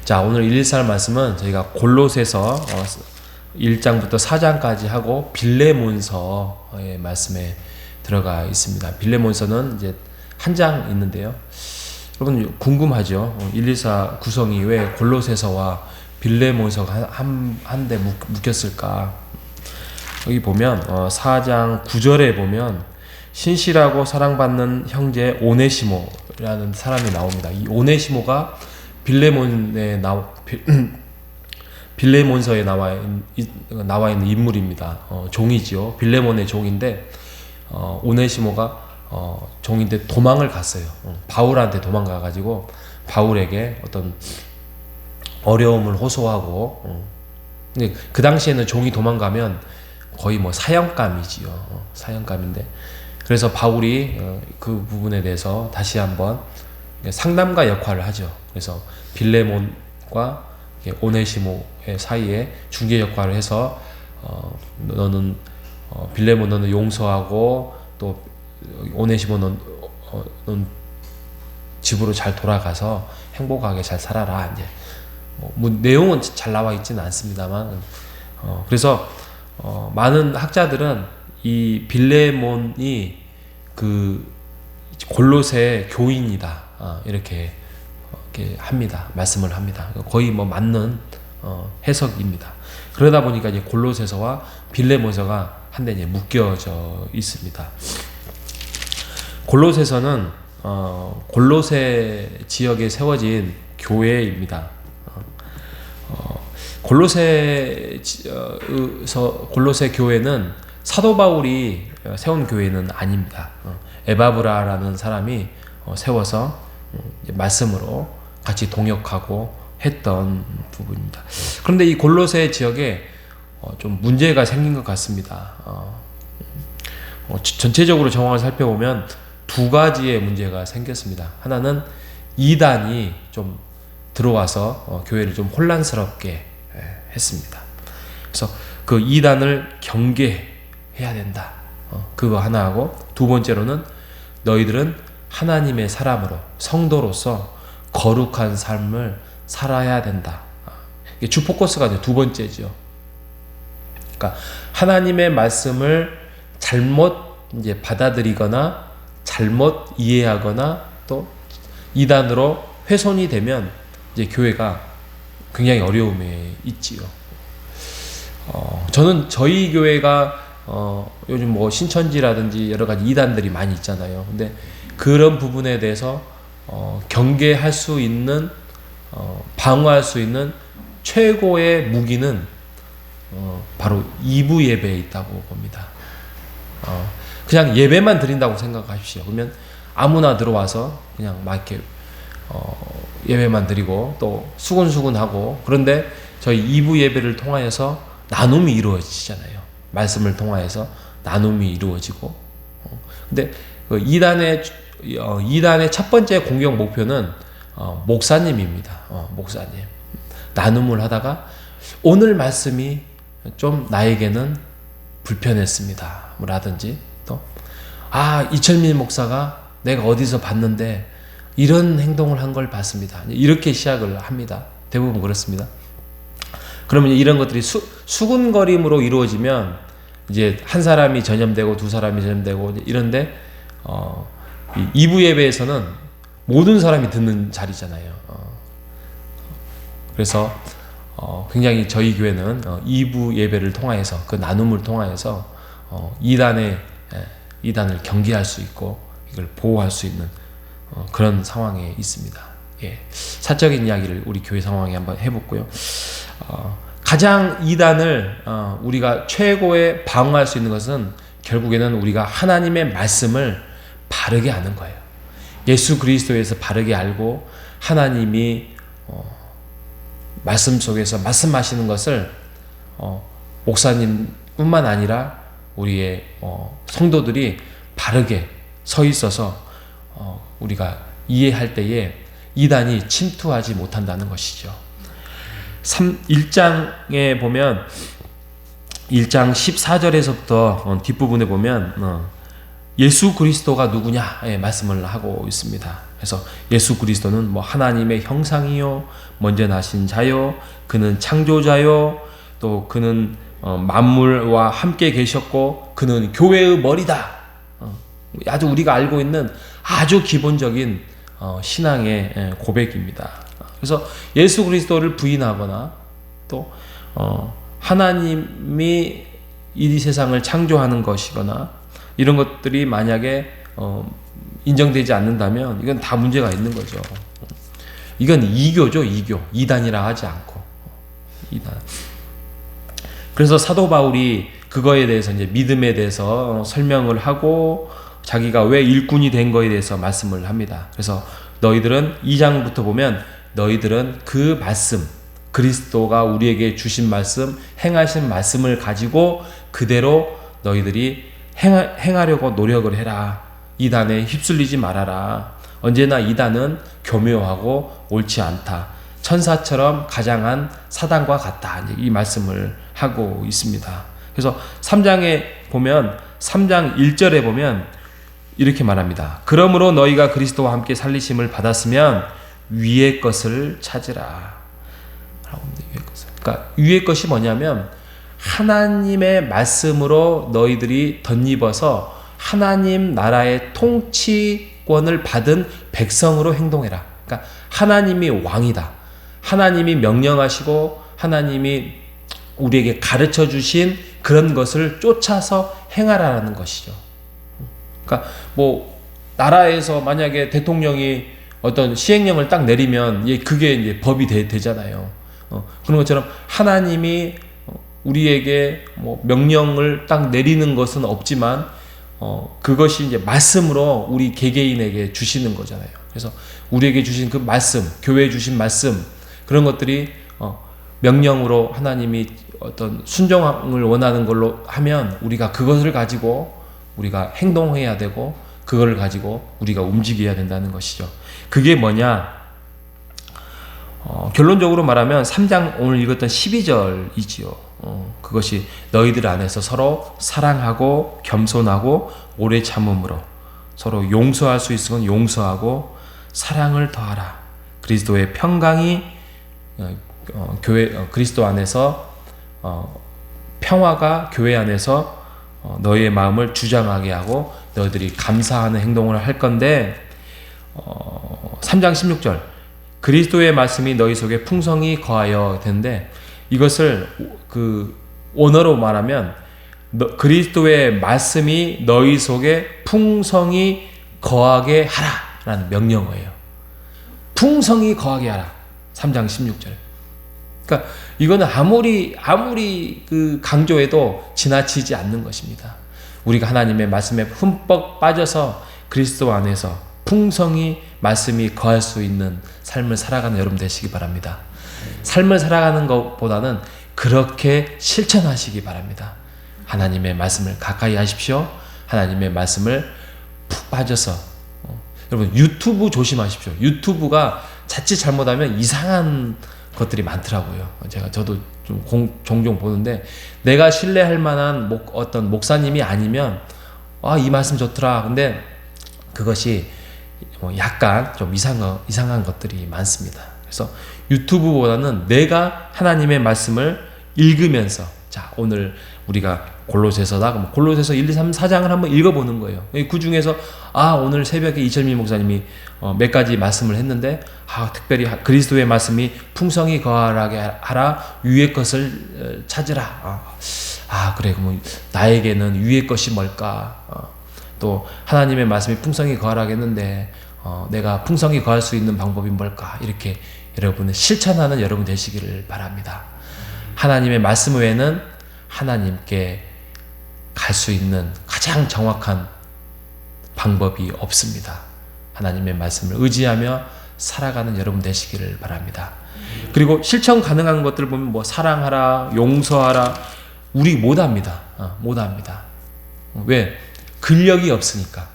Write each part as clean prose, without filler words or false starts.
자, 오늘 114 말씀은 저희가 골로새서 1장부터 4장까지 하고 빌레몬서의 말씀에 들어가 있습니다. 빌레몬서는 이제 한 장 있는데요. 여러분 궁금하죠? 114 구성이 왜 골로새서와 빌레몬서가 한데 묶였을까? 여기 보면 4장 9절에 보면 신실하고 사랑받는 형제 오네시모라는 사람이 나옵니다. 이 오네시모가 빌레몬서에 나와 있는 인물입니다. 종이지요. 빌레몬의 종인데 오네시모가 종인데 도망을 갔어요. 바울한테 도망가가지고 바울에게 어떤 어려움을 호소하고, 근데 그 당시에는 종이 도망가면 거의 뭐 사형감이지요. 사형감인데, 그래서 바울이 그 부분에 대해서 다시 한번 상담가 역할을 하죠. 그래서 빌레몬과 오네시모의 사이에 중재 역할을 해서 너는 빌레몬 너는 용서하고 또 오네시모 넌 집으로 잘 돌아가서 행복하게 잘 살아라. 이제 뭐 내용은 잘 나와 있지는 않습니다만, 그래서 많은 학자들은 이 빌레몬이 그 골로새 교인이다 이렇게 합니다. 말씀을 합니다. 거의 뭐 맞는 해석입니다. 그러다 보니까 이제 골로새서와 빌레몬서가 한데 이제 묶여져 있습니다. 골로새서는 골로새 지역에 세워진 교회입니다. 골로새 교회는 사도 바울이 세운 교회는 아닙니다. 에바브라라는 사람이 세워서 말씀으로 같이 동역하고 했던 부분입니다. 그런데 이 골로새 지역에 좀 문제가 생긴 것 같습니다. 전체적으로 정황을 살펴보면 두 가지의 문제가 생겼습니다. 하나는 이단이 좀 들어와서 교회를 좀 혼란스럽게 했습니다. 그래서 그 이단을 경계해야 된다. 그거 하나 하고, 두 번째로는 너희들은 하나님의 사람으로 성도로서 거룩한 삶을 살아야 된다. 이게 주 포커스가 이제 두 번째죠. 그러니까 하나님의 말씀을 잘못 이제 받아들이거나 잘못 이해하거나 또 이단으로 훼손이 되면 이제 교회가 굉장히 어려움에 있지요. 저는 저희 교회가 요즘 뭐 신천지라든지 여러 가지 이단들이 많이 있잖아요. 근데 그런 부분에 대해서 경계할 수 있는, 방어할 수 있는 최고의 무기는 바로 2부 예배에 있다고 봅니다. 그냥 예배만 드린다고 생각하십시오. 그러면 아무나 들어와서 그냥 막 이렇게 예배만 드리고 또 수근수근하고, 그런데 저희 2부 예배를 통하여서 나눔이 이루어지잖아요. 말씀을 통하여서 나눔이 이루어지고. 근데 그 이단의 첫 번째 공격 목표는 목사님입니다. 목사님. 나눔을 하다가 오늘 말씀이 좀 나에게는 불편했습니다. 라든지 또 이철민 목사가 내가 어디서 봤는데 이런 행동을 한 걸 봤습니다. 이렇게 시작을 합니다. 대부분 그렇습니다. 그러면 이런 것들이 수군거림으로 이루어지면 이제 한 사람이 전염되고 두 사람이 전염되고 이런데, 2부 예배에서는 모든 사람이 듣는 자리잖아요. 그래서 굉장히 저희 교회는 2부 예배를 통하여서 그 나눔을 통하여서 이단을 경계할 수 있고 이걸 보호할 수 있는 그런 상황에 있습니다. 예. 사적인 이야기를 우리 교회 상황에 한번 해볼고요. 가장 이단을 우리가 최고의 방어할 수 있는 것은 결국에는 우리가 하나님의 말씀을 바르게 아는 거예요. 예수 그리스도에서 바르게 알고 하나님이 말씀 속에서 말씀하시는 것을 목사님뿐만 아니라 우리의 성도들이 바르게 서 있어서 우리가 이해할 때에 이단이 침투하지 못한다는 것이죠. 1장에 보면 1장 14절에서부터 뒷부분에 보면 예수 그리스도가 누구냐의 말씀을 하고 있습니다. 그래서 예수 그리스도는 뭐 하나님의 형상이요, 먼저 나신 자요, 그는 창조자요, 또 그는 만물과 함께 계셨고 그는 교회의 머리다. 아주 우리가 알고 있는 아주 기본적인 신앙의 고백입니다. 그래서 예수 그리스도를 부인하거나 또 하나님이 이 세상을 창조하는 것이거나 이런 것들이 만약에 인정되지 않는다면 이건 다 문제가 있는 거죠. 이건 이교죠, 이교. 이단이라 하지 않고 이단. 그래서 사도 바울이 그거에 대해서 이제 믿음에 대해서 설명을 하고 자기가 왜 일꾼이 된 거에 대해서 말씀을 합니다. 그래서 너희들은 2장부터 보면 너희들은 그 말씀, 그리스도가 우리에게 주신 말씀, 행하신 말씀을 가지고 그대로 너희들이 행하려고 노력을 해라. 이단에 휩쓸리지 말아라. 언제나 이단은 교묘하고 옳지 않다. 천사처럼 가장한 사단과 같다. 이 말씀을 하고 있습니다. 그래서 3장에 보면 3장 1절에 보면 이렇게 말합니다. 그러므로 너희가 그리스도와 함께 살리심을 받았으면 위의 것을 찾으라. 그러니까 위의 것이 뭐냐면 하나님의 말씀으로 너희들이 덧입어서 하나님 나라의 통치권을 받은 백성으로 행동해라. 그러니까 하나님이 왕이다. 하나님이 명령하시고 하나님이 우리에게 가르쳐 주신 그런 것을 쫓아서 행하라는 것이죠. 그러니까 뭐 나라에서 만약에 대통령이 어떤 시행령을 딱 내리면 그게 이제 법이 되잖아요. 그런 것처럼 하나님이 우리에게 뭐 명령을 딱 내리는 것은 없지만 그것이 이제 말씀으로 우리 개개인에게 주시는 거잖아요. 그래서 우리에게 주신 그 말씀, 교회에 주신 말씀 그런 것들이 명령으로 하나님이 어떤 순종을 원하는 걸로 하면 우리가 그것을 가지고 우리가 행동해야 되고 그걸 가지고 우리가 움직여야 된다는 것이죠. 그게 뭐냐? 결론적으로 말하면 3장 오늘 읽었던 12절이지요. 그것이 너희들 안에서 서로 사랑하고 겸손하고 오래 참음으로 서로 용서할 수 있으면 용서하고 사랑을 더하라. 그리스도의 평강이 그리스도 안에서 평화가 교회 안에서 너희의 마음을 주장하게 하고 너희들이 감사하는 행동을 할 건데 3장 16절 그리스도의 말씀이 너희 속에 풍성히 거하여 되는데 이것을 그 원어로 말하면 그리스도의 말씀이 너희 속에 풍성히 거하게 하라라는 명령어예요. 풍성히 거하게 하라. 3장 16절. 그러니까 이거는 아무리 그 강조해도 지나치지 않는 것입니다. 우리가 하나님의 말씀에 흠뻑 빠져서 그리스도 안에서 풍성히 말씀이 거할 수 있는 삶을 살아가는 여러분 되시기 바랍니다. 삶을 살아가는 것보다는 그렇게 실천하시기 바랍니다. 하나님의 말씀을 가까이 하십시오. 하나님의 말씀을 푹 빠져서 여러분 유튜브 조심하십시오. 유튜브가 자칫 잘못하면 이상한 것들이 많더라고요. 저도 좀 종종 보는데 내가 신뢰할 만한 어떤 목사님이 아니면 이 말씀 좋더라. 근데 그것이 약간 좀 이상한 것들이 많습니다. 그래서 유튜브보다는 내가 하나님의 말씀을 읽으면서 자 오늘 우리가 골로새서다. 그럼 골로새서 1, 2, 3, 4장을 한번 읽어보는 거예요. 그 중에서 오늘 새벽에 이철민 목사님이 몇 가지 말씀을 했는데 특별히 그리스도의 말씀이 풍성히 거하게 하라. 위의 것을 찾으라. 그래 그럼 나에게는 위의 것이 뭘까? 또 하나님의 말씀이 풍성히 거하라고 했는데 내가 풍성히 거할 수 있는 방법이 뭘까? 이렇게 여러분은 실천하는 여러분 되시기를 바랍니다. 하나님의 말씀 외에는 하나님께 갈 수 있는 가장 정확한 방법이 없습니다. 하나님의 말씀을 의지하며 살아가는 여러분 되시기를 바랍니다. 그리고 실천 가능한 것들 보면 뭐 사랑하라, 용서하라, 우리 못합니다. 못합니다. 왜? 근력이 없으니까.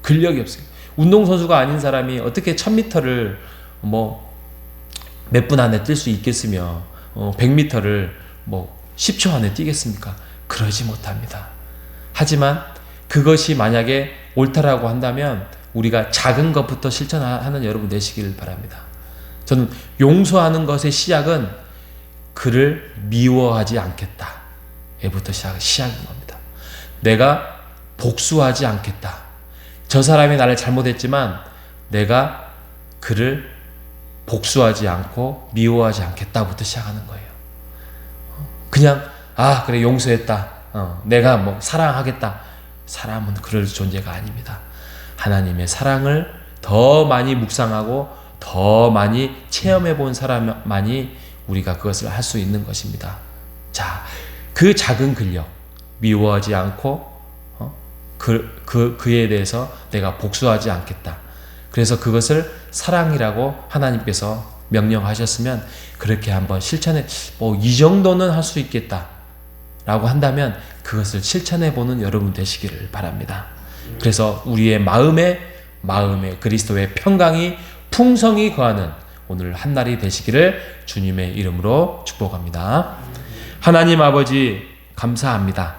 근력이 없으니까. 운동선수가 아닌 사람이 어떻게 1000m를 몇 분 안에 뛸 수 있겠으며 100m를 10초 안에 뛰겠습니까? 그러지 못합니다. 하지만 그것이 만약에 옳다라고 한다면 우리가 작은 것부터 실천하는 여러분 되시길 바랍니다. 저는 용서하는 것의 시작은 그를 미워하지 않겠다 에부터 시작인 겁니다. 내가 복수하지 않겠다. 저 사람이 나를 잘못했지만 내가 그를 복수하지 않고 미워하지 않겠다부터 시작하는 거예요. 그냥 그래 용서했다. 내가 뭐 사랑하겠다. 사람은 그럴 존재가 아닙니다. 하나님의 사랑을 더 많이 묵상하고 더 많이 체험해 본 사람만이 우리가 그것을 할 수 있는 것입니다. 자, 그 작은 근력 미워하지 않고 그에 대해서 내가 복수하지 않겠다. 그래서 그것을 사랑이라고 하나님께서 명령하셨으면 그렇게 한번 실천해, 이 정도는 할 수 있겠다 라고 한다면 그것을 실천해 보는 여러분 되시기를 바랍니다. 그래서 우리의 마음에 그리스도의 평강이 풍성히 거하는 오늘 한날이 되시기를 주님의 이름으로 축복합니다. 하나님 아버지 감사합니다.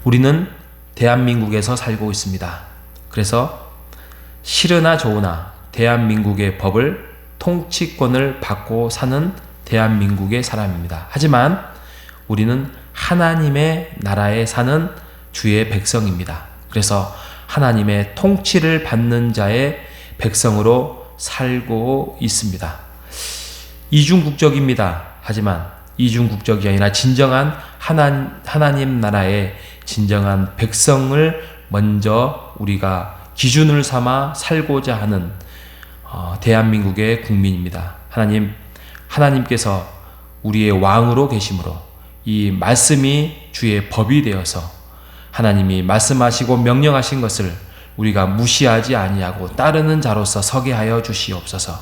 우리는 대한민국에서 살고 있습니다. 그래서 싫으나 좋으나 대한민국의 법을 통치권을 받고 사는 대한민국의 사람입니다. 하지만 우리는 하나님의 나라에 사는 주의 백성입니다. 그래서 하나님의 통치를 받는 자의 백성으로 살고 있습니다. 이중국적입니다. 하지만 이중국적이 아니라 진정한 하나님 나라의 진정한 백성을 먼저 우리가 기준을 삼아 살고자 하는 대한민국의 국민입니다. 하나님께서 우리의 왕으로 계심으로 이 말씀이 주의 법이 되어서 하나님이 말씀하시고 명령하신 것을 우리가 무시하지 아니하고 따르는 자로서 서게 하여 주시옵소서.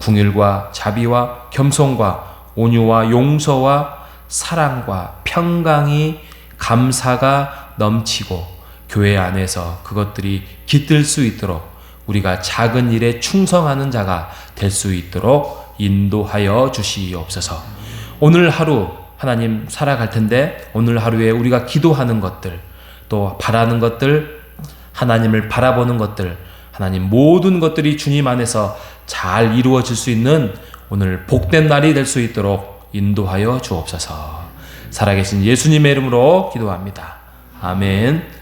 긍휼과 자비와 겸손과 온유와 용서와 사랑과 평강이 감사가 넘치고 교회 안에서 그것들이 깃들 수 있도록 우리가 작은 일에 충성하는 자가 될 수 있도록 인도하여 주시옵소서. 오늘 하루 하나님 살아갈 텐데 오늘 하루에 우리가 기도하는 것들 또 바라는 것들 하나님을 바라보는 것들 하나님 모든 것들이 주님 안에서 잘 이루어질 수 있는 오늘 복된 날이 될 수 있도록 인도하여 주옵소서. 살아계신 예수님의 이름으로 기도합니다. 아멘.